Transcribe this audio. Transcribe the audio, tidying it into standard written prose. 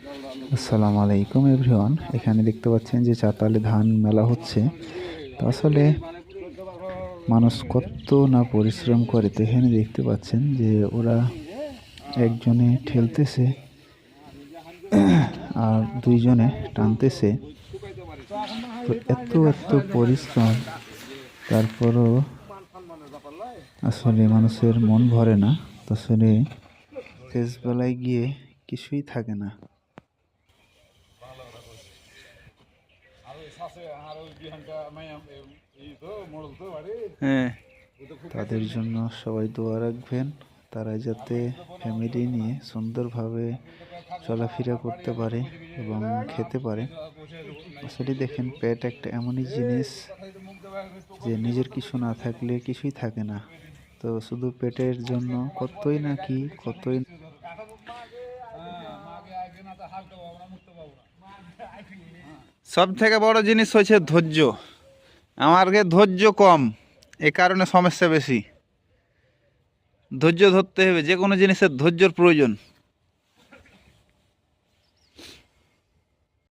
আসসালামু আলাইকুম এভরিওয়ান। এখানে দেখতে পাচ্ছেন যে চাতালে ধান মেলা হচ্ছে। তো আসলে মানুষ কত না পরিশ্রম করে। তো এখানে দেখতে পাচ্ছেন যে ওরা একজনে ঠেলতেছে আর দুইজনে টানতেছে। তো এত এত পরিশ্রম, তারপরও আসলে মানুষের মন ভরে না। তো আসলে শেষ বেলায় গিয়ে কিছুই থাকে না। হ্যাঁ, তাদের জন্য সবাই দোয়া রাখবেন, তারা যাতে ফ্যামিলি নিয়ে সুন্দরভাবে চলাফেরা করতে পারে এবং খেতে পারে। আসলে দেখেন, পেট একটা এমনই জিনিস যে নিজের কিছু না থাকলে কিছুই থাকে না। তো শুধু পেটের জন্য কতই না কি কতই। সব থেকে বড় জিনিস হচ্ছে ধৈর্য। আমারকে ধৈর্য কম, এ কারণে সমস্যা বেশি। ধৈর্য ধরতে হবে, যে কোনো জিনিসের ধৈর্যর প্রয়োজন।